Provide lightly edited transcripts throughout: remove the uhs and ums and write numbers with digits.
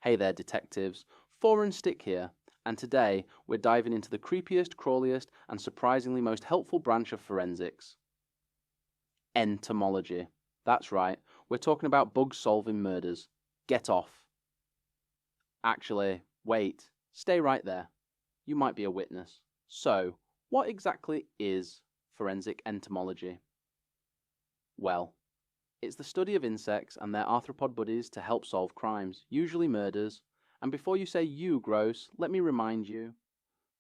Hey there, detectives. ForenStick here, and today we're diving into the creepiest, crawliest, and surprisingly most helpful branch of forensics entomology. That's right, we're talking about bug solving murders. Get off. Actually, wait, stay right there. You might be a witness. So, what exactly is forensic entomology? Well, it's the study of insects and their arthropod buddies to help solve crimes, usually murders. And before you say "you gross," let me remind you,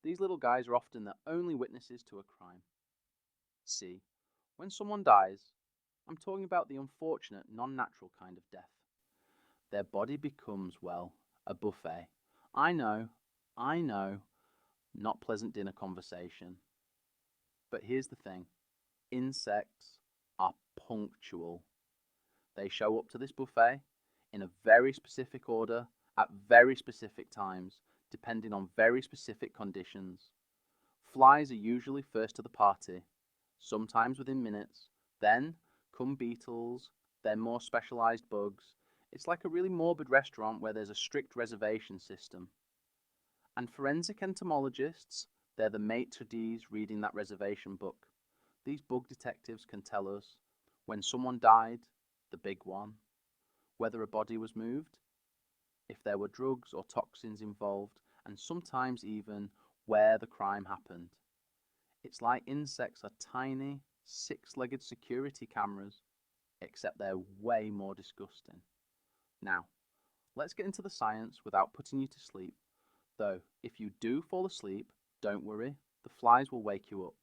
these little guys are often the only witnesses to a crime. See, when someone dies, I'm talking about the unfortunate, non-natural kind of death. Their body becomes, well, a buffet. I know, not pleasant dinner conversation. But here's the thing, insects are punctual. They show up to this buffet in a very specific order at very specific times, depending on very specific conditions. Flies are usually first to the party, sometimes within minutes. Then come beetles, then more specialized bugs. It's like a really morbid restaurant where there's a strict reservation system. And forensic entomologists, they're the maitre d's reading that reservation book. These bug detectives can tell us when someone died, the big one, whether a body was moved, if there were drugs or toxins involved, and sometimes even where the crime happened. It's like insects are tiny, six-legged security cameras, except they're way more disgusting. Now, let's get into the science without putting you to sleep. Though, if you do fall asleep, don't worry, the flies will wake you up.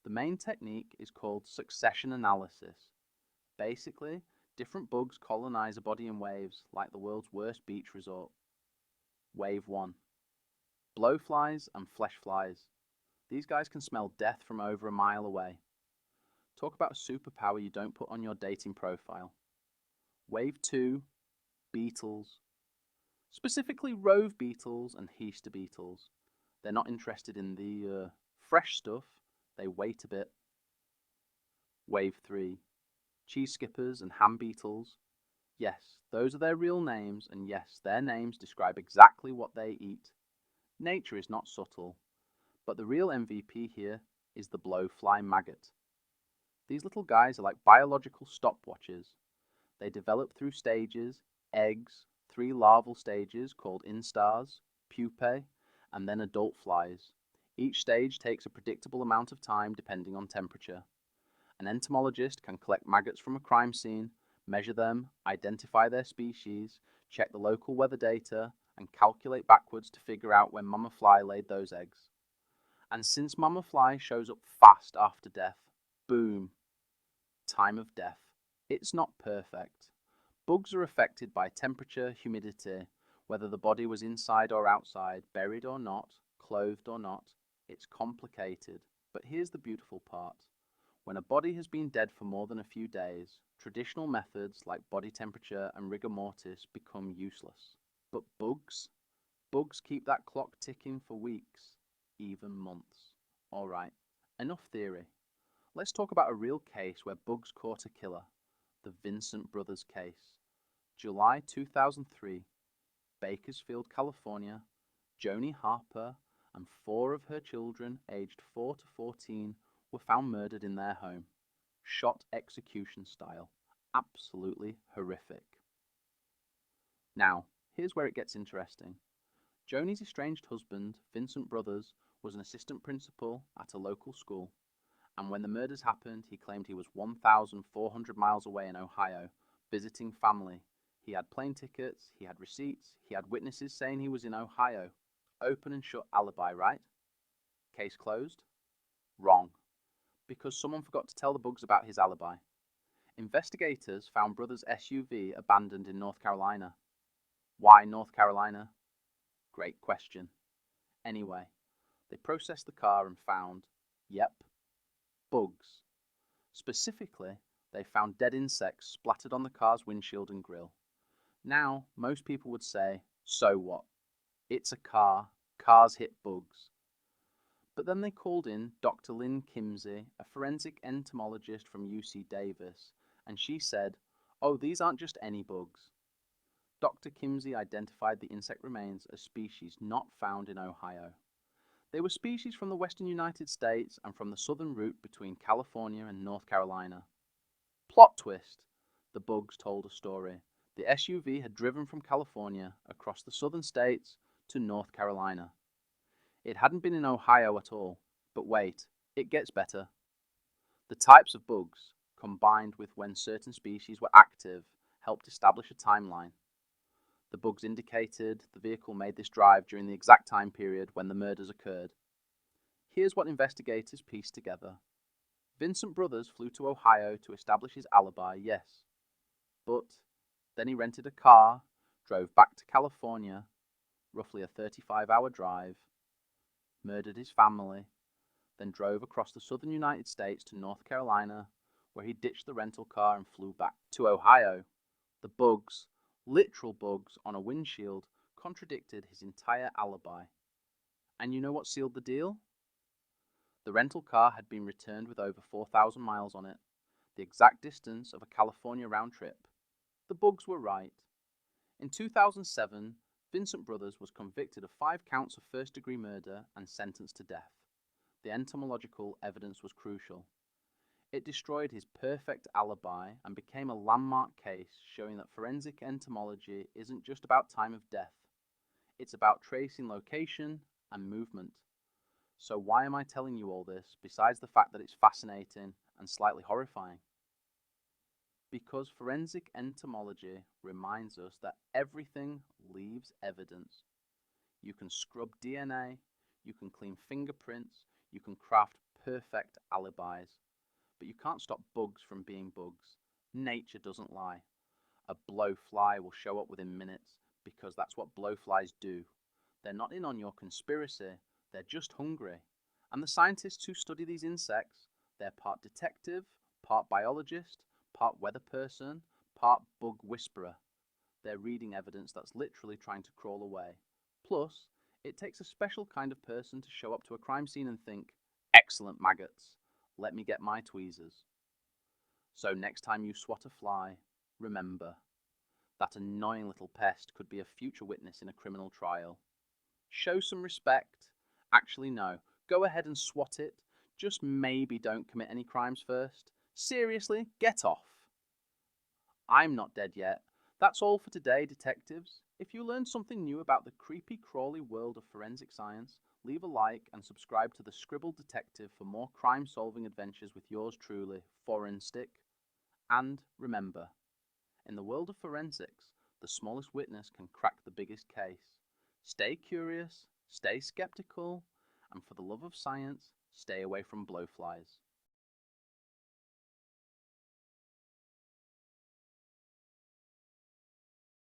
The main technique is called succession analysis. Basically, different bugs colonize a body in waves, like the world's worst beach resort. Wave 1. Blowflies and flesh flies. These guys can smell death from over a mile away. Talk about a superpower you don't put on your dating profile. Wave 2. Beetles. Specifically rove beetles and Heaster beetles. They're not interested in the fresh stuff, they wait a bit. Wave 3. Cheese skippers and ham beetles. Yes, those are their real names, and yes, their names describe exactly what they eat. Nature is not subtle, but the real MVP here is the blowfly maggot. These little guys are like biological stopwatches. They develop through stages, eggs, 3 larval stages called instars, pupae, and then adult flies. Each stage takes a predictable amount of time depending on temperature. An entomologist can collect maggots from a crime scene, measure them, identify their species, check the local weather data, and calculate backwards to figure out when mama fly laid those eggs. And since mama fly shows up fast after death, boom, time of death. It's not perfect. Bugs are affected by temperature, humidity, whether the body was inside or outside, buried or not, clothed or not. It's complicated, but here's the beautiful part. When a body has been dead for more than a few days, traditional methods like body temperature and rigor mortis become useless. But bugs? Bugs keep that clock ticking for weeks, even months. Alright, enough theory. Let's talk about a real case where bugs caught a killer. The Vincent brothers case. July 2003, Bakersfield, California. Joni Harper and 4 of her children, aged 4 to 14, were found murdered in their home. Shot execution style. Absolutely horrific. Now, here's where it gets interesting. Joni's estranged husband, Vincent Brothers, was an assistant principal at a local school, and when the murders happened, he claimed he was 1,400 miles away in Ohio, visiting family. He had plane tickets, he had receipts, he had witnesses saying he was in Ohio. Open and shut alibi, right? Case closed? Wrong. Because someone forgot to tell the bugs about his alibi. Investigators found Brothers' SUV abandoned in North Carolina. Why North Carolina? Great question. Anyway, they processed the car and found, yep, bugs. Specifically, they found dead insects splattered on the car's windshield and grille. Now, most people would say, so what? It's a car. Cars hit bugs. But then they called in Dr. Lynn Kimsey, a forensic entomologist from UC Davis, and she said, oh, these aren't just any bugs. Dr. Kimsey identified the insect remains as species not found in Ohio. They were species from the western United States and from the southern route between California and North Carolina. Plot twist: the bugs told a story. The SUV had driven from California across the southern states to North Carolina. It hadn't been in Ohio at all, but wait, it gets better. The types of bugs, combined with when certain species were active, helped establish a timeline. The bugs indicated the vehicle made this drive during the exact time period when the murders occurred. Here's what investigators pieced together. Vincent Brothers flew to Ohio to establish his alibi, yes. But then he rented a car, drove back to California, roughly a 35-hour drive, murdered his family, then drove across the southern United States to North Carolina, where he ditched the rental car and flew back to Ohio. The bugs, literal bugs on a windshield, contradicted his entire alibi. And you know what sealed the deal? The rental car had been returned with over 4,000 miles on it, the exact distance of a California round trip. The bugs were right. In 2007, Vincent Brothers was convicted of 5 counts of first-degree murder and sentenced to death. The entomological evidence was crucial. It destroyed his perfect alibi and became a landmark case showing that forensic entomology isn't just about time of death. It's about tracing location and movement. So why am I telling you all this, besides the fact that it's fascinating and slightly horrifying? Because forensic entomology reminds us that everything leaves evidence. You can scrub DNA, you can clean fingerprints, you can craft perfect alibis, but you can't stop bugs from being bugs. Nature doesn't lie. A blowfly will show up within minutes because that's what blowflies do. They're not in on your conspiracy, they're just hungry. And the scientists who study these insects, they're part detective, part biologist, part weather person, part bug whisperer. They're reading evidence that's literally trying to crawl away. Plus, it takes a special kind of person to show up to a crime scene and think, "Excellent maggots, let me get my tweezers." So next time you swat a fly, remember, that annoying little pest could be a future witness in a criminal trial. Show some respect. Actually, no. Go ahead and swat it. Just maybe don't commit any crimes first. Seriously, get off. I'm not dead yet. That's all for today, detectives. If you learned something new about the creepy, crawly world of forensic science, leave a like and subscribe to the Scribbled Detective for more crime-solving adventures with yours truly, ForenStick. And remember, in the world of forensics, the smallest witness can crack the biggest case. Stay curious, stay skeptical, and for the love of science, stay away from blowflies.